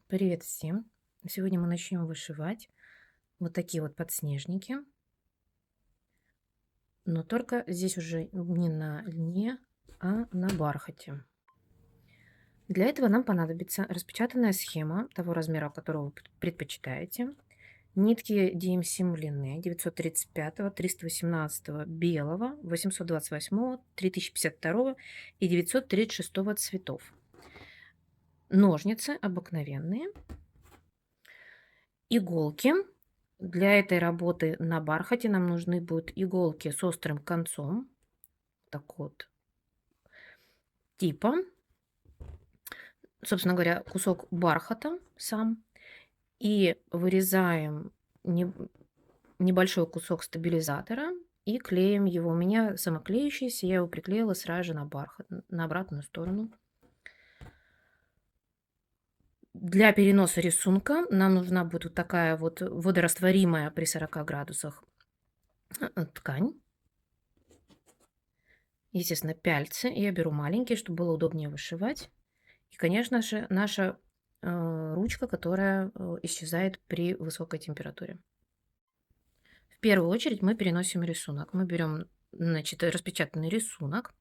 Привет всем! Сегодня мы начнем вышивать вот такие вот подснежники, но только здесь уже не на льне, а на бархате. Для этого нам понадобится распечатанная схема того размера, которого вы предпочитаете, нитки DMC Мулине 935, 318 белого, 828, 3052 и 936 цветов, ножницы обыкновенные, иголки. Для этой работы на бархате нам нужны будут иголки с острым концом, так вот, типа, собственно говоря, кусок бархата сам, и вырезаем небольшой кусок стабилизатора и клеим его. У меня самоклеющийся, я его приклеила сразу же на бархат, на обратную сторону. Для переноса рисунка нам нужна будет вот такая вот водорастворимая при 40 градусах ткань. Естественно, пяльцы. Я беру маленькие, чтобы было удобнее вышивать. И, конечно же, наша ручка, которая исчезает при высокой температуре. В первую очередь мы переносим рисунок. Мы берем, значит, распечатанный рисунок.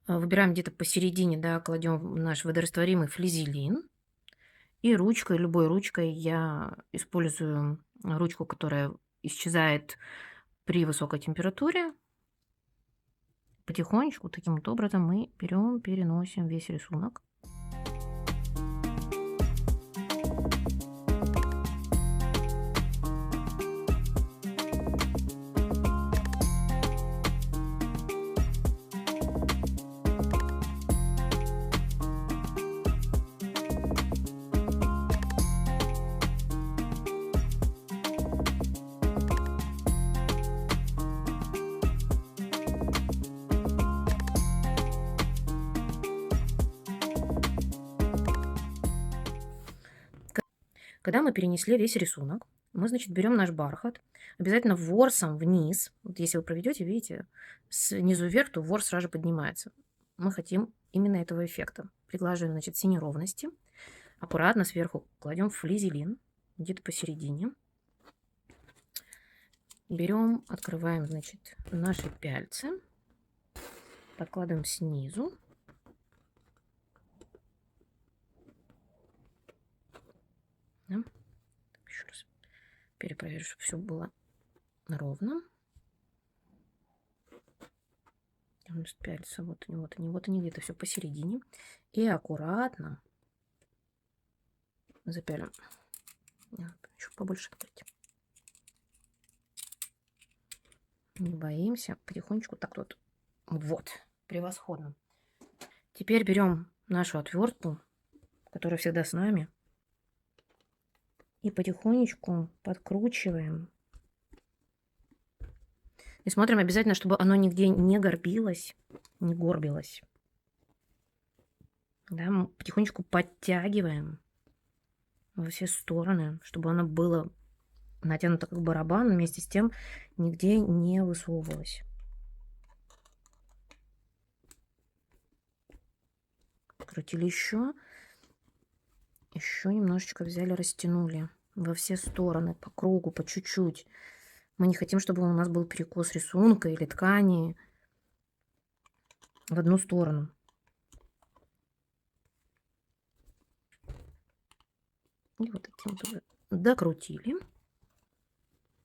Выбираем где-то посередине, да, кладем наш водорастворимый флизелин. И ручкой, любой ручкой, я использую ручку, которая исчезает при высокой температуре. Потихонечку, таким вот образом, мы берем, переносим весь рисунок. Когда мы перенесли весь рисунок, мы, значит, берем наш бархат, обязательно ворсом вниз. Вот если вы проведете, видите, снизу вверх, то ворс сразу же поднимается. Мы хотим именно этого эффекта. Приглаживаем, значит, все неровности. Аккуратно сверху кладем флизелин, где-то посередине. Берем, открываем, значит, наши пяльцы, подкладываем снизу. Да? Еще раз перепроверю, чтобы все было ровно. Пяльцы, вот они где-то все посередине. И аккуратно запялим. Еще побольше открыть. Не боимся. Потихонечку так вот. Вот. Превосходно. Теперь берем нашу отвертку, которая всегда с нами. И потихонечку подкручиваем. И смотрим обязательно, чтобы оно нигде не горбилось, не горбилось. Да, мы потихонечку подтягиваем во все стороны, чтобы оно было натянуто как барабан, вместе с тем нигде не высовывалось. Крутили еще немножечко взяли, растянули во все стороны, по кругу, по чуть-чуть. Мы не хотим, чтобы у нас был перекос рисунка или ткани в одну сторону. И вот таким вот докрутили.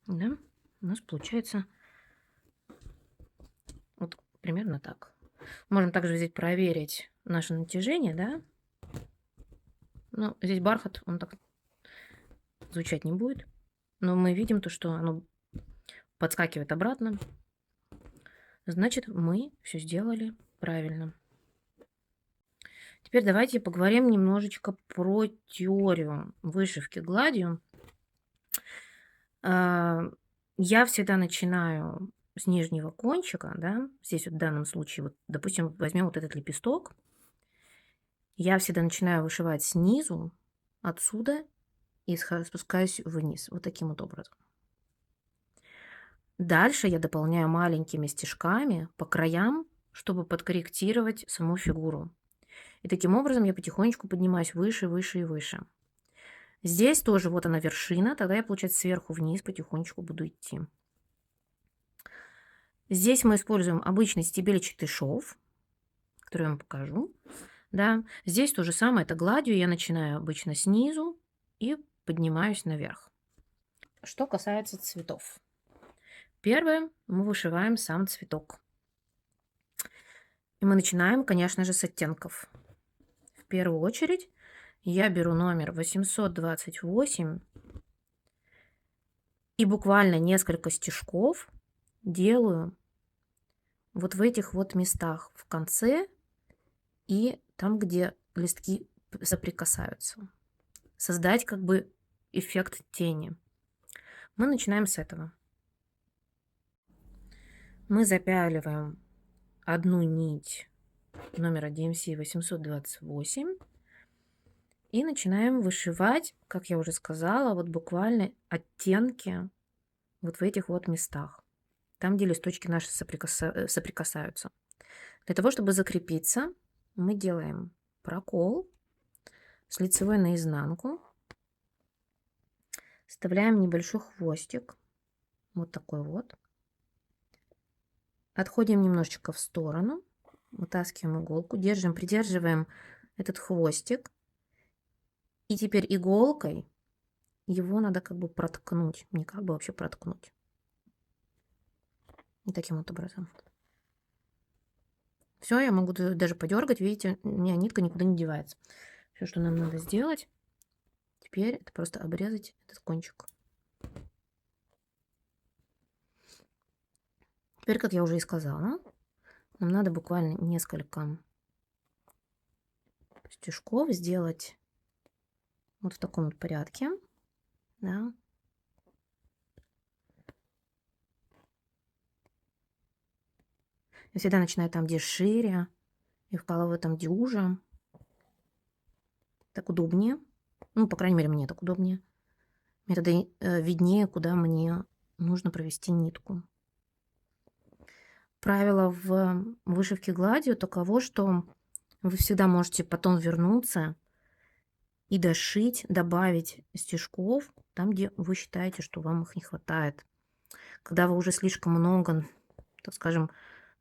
Да, у нас получается вот примерно так. Можем также взять, проверить наше натяжение, да. Но здесь бархат, он так звучать не будет. Но мы видим то, что оно подскакивает обратно. Значит, мы все сделали правильно. Теперь давайте поговорим немножечко про теорию вышивки гладью. Я всегда начинаю с нижнего кончика, да. Здесь вот в данном случае, вот, допустим, возьмем вот этот лепесток. Я всегда начинаю вышивать снизу, отсюда, и спускаюсь вниз. Вот таким вот образом. Дальше я дополняю маленькими стежками по краям, чтобы подкорректировать саму фигуру. И таким образом я потихонечку поднимаюсь выше, выше и выше. Здесь тоже вот она вершина, тогда я, получается, сверху вниз потихонечку буду идти. Здесь мы используем обычный стебельчатый шов, который я вам покажу. Да, здесь то же самое, это гладью, я начинаю обычно снизу и поднимаюсь наверх. Что касается цветов. Первое, мы вышиваем сам цветок. И мы начинаем, конечно же, с оттенков. В первую очередь я беру номер 828 и буквально несколько стежков делаю вот в этих вот местах в конце и там, где листки соприкасаются. Создать как бы эффект тени. Мы начинаем с этого. Мы запяливаем одну нить номера DMC 828 и начинаем вышивать, как я уже сказала, вот буквально оттенки вот в этих вот местах, там, где листочки наши соприкасаются. Для того, чтобы закрепиться, мы делаем прокол с лицевой наизнанку, вставляем небольшой хвостик, вот такой вот, отходим немножечко в сторону, вытаскиваем иголку, держим, придерживаем этот хвостик, и теперь иголкой его надо как бы проткнуть, не как бы вообще проткнуть. И таким вот образом. Все, я могу даже подергать, видите, у меня нитка никуда не девается. Все, что нам надо сделать, теперь это просто обрезать этот кончик. Теперь, как я уже и сказала, нам надо буквально несколько стежков сделать вот в таком вот порядке. Да. Я всегда начинаю там, где шире, и вкалываю там, где уже. Так удобнее. Ну, по крайней мере, мне так удобнее. Мне тогда виднее, куда мне нужно провести нитку. Правило в вышивке гладью таково, что вы всегда можете потом вернуться и дошить, добавить стежков там, где вы считаете, что вам их не хватает. Когда вы уже слишком много, так скажем,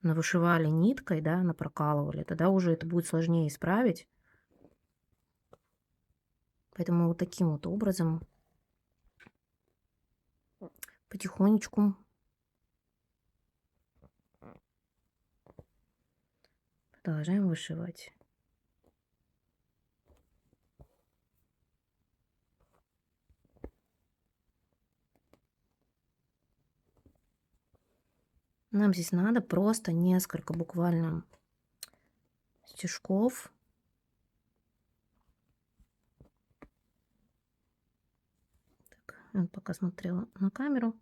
навышивали ниткой, да, напрокалывали, тогда уже это будет сложнее исправить. Поэтому вот таким вот образом потихонечку продолжаем вышивать. Нам здесь надо просто несколько буквально стежков. Так, я пока смотрела на камеру.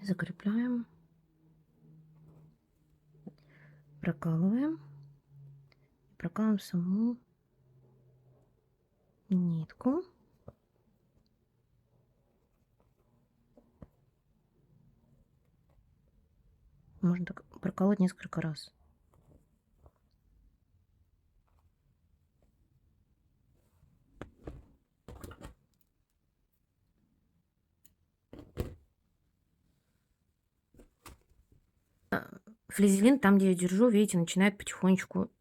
Закрепляем, прокалываем, прокалываем саму нитку. Можно так проколоть несколько раз. Флизелин, там, где я держу, видите, начинает потихонечку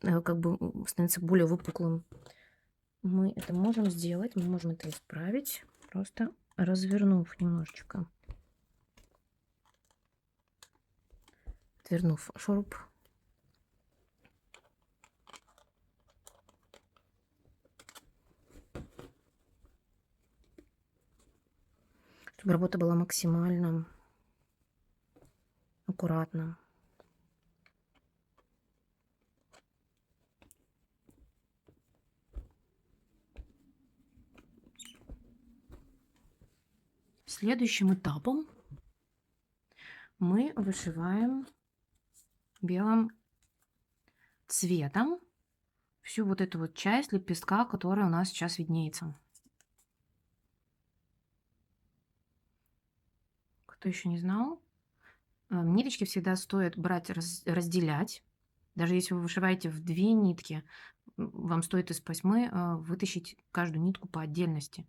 как бы становиться более выпуклым. Мы это можем сделать, мы можем это исправить, просто развернув немножечко. Отвернув шуруп. Чтобы работа была максимально аккуратна. Следующим этапом мы вышиваем белым цветом всю вот эту вот часть лепестка, которая у нас сейчас виднеется. Кто еще не знал, ниточки всегда стоит брать, разделять. Даже если вы вышиваете в 2 нитки, вам стоит из пасьмы вытащить каждую нитку по отдельности.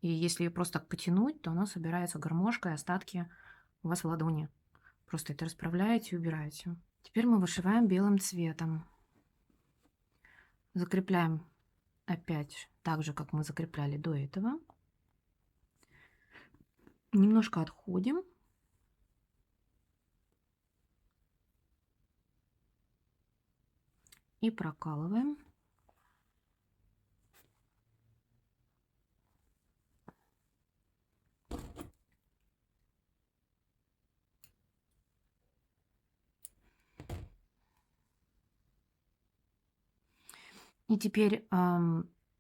И если ее просто так потянуть, то она собирается гармошкой, остатки у вас в ладони. Просто это расправляете и убираете. Теперь мы вышиваем белым цветом. Закрепляем опять так же, как мы закрепляли до этого. Немножко отходим. И прокалываем. И теперь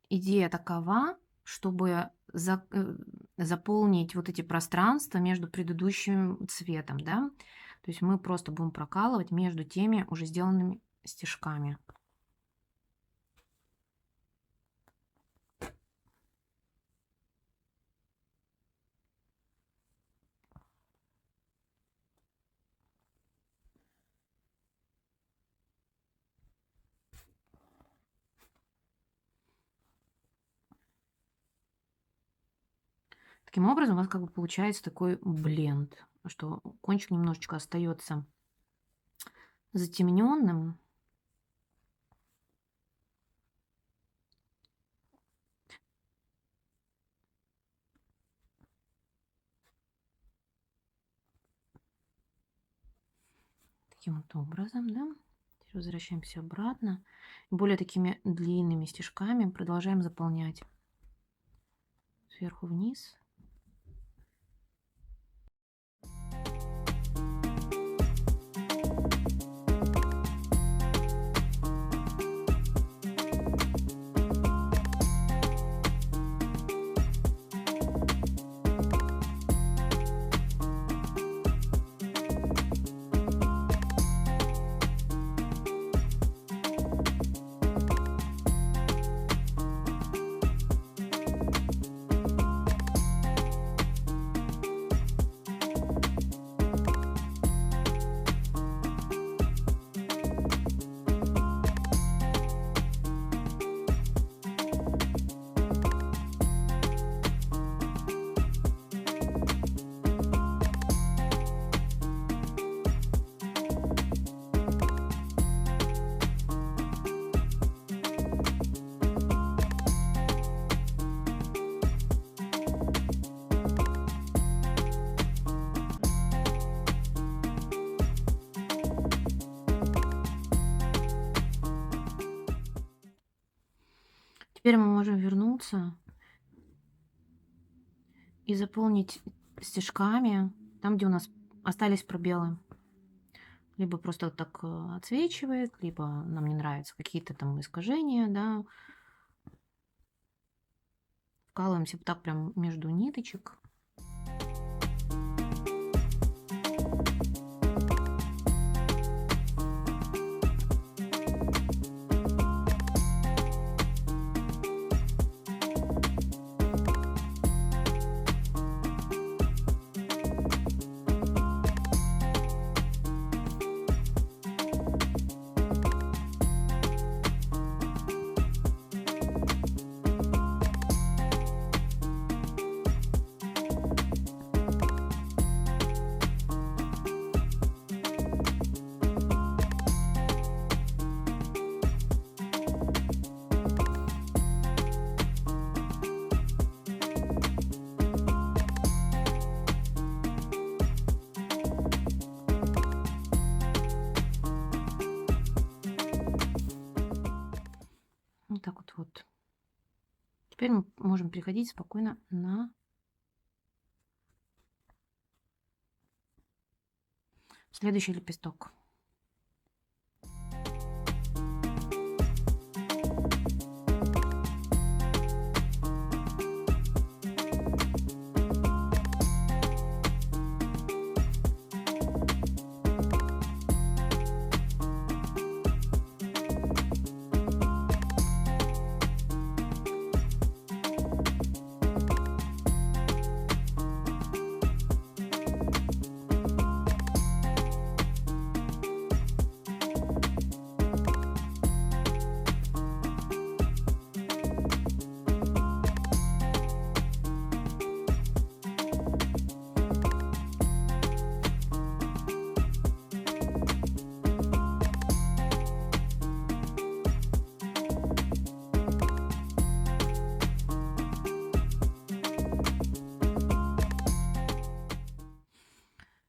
идея такова, чтобы заполнить вот эти пространства между предыдущим цветом, да? То есть мы просто будем прокалывать между теми уже сделанными стежками. Таким образом у вас как бы получается такой бленд, что кончик немножечко остается затемненным. Таким вот образом, да. Теперь возвращаемся обратно. Более такими длинными стежками продолжаем заполнять сверху вниз. Теперь мы можем вернуться и заполнить стежками там, где у нас остались пробелы. Либо просто вот так отсвечивает, либо нам не нравятся какие-то там искажения, да. Вкалываемся вот так прям между ниточек. Теперь мы можем переходить спокойно на следующий лепесток.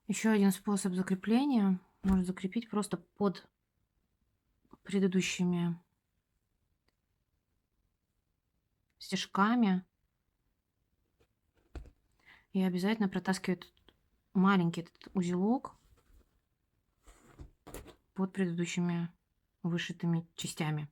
Еще один способ закрепления. Можно закрепить просто под предыдущими стежками. И обязательно протаскивать маленький этот узелок под предыдущими вышитыми частями.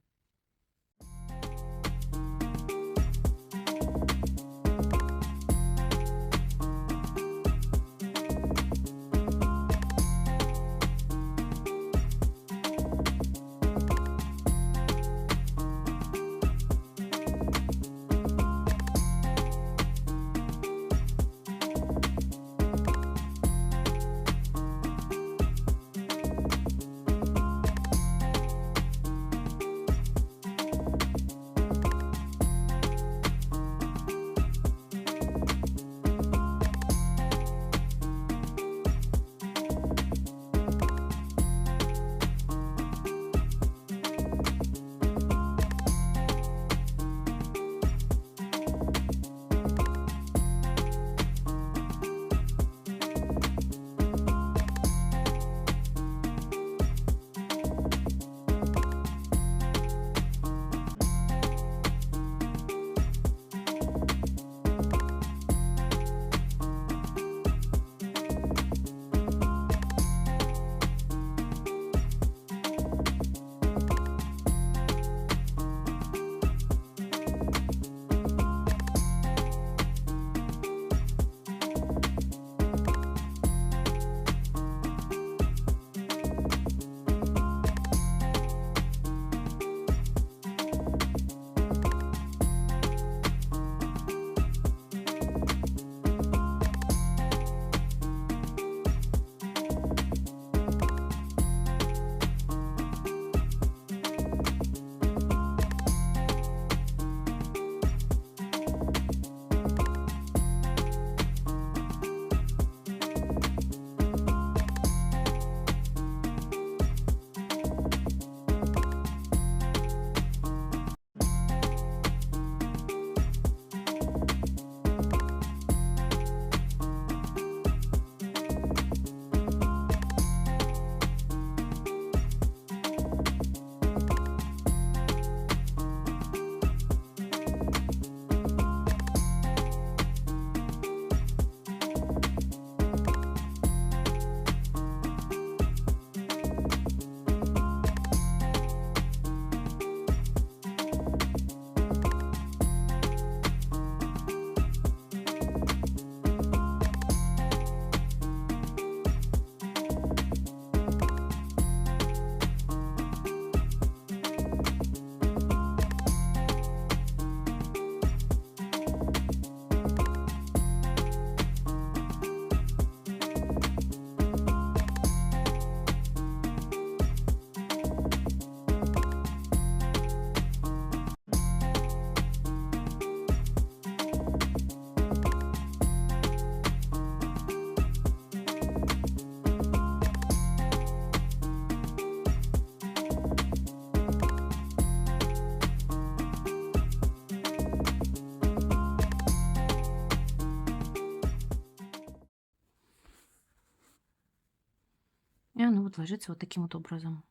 И оно вот ложится вот таким вот образом.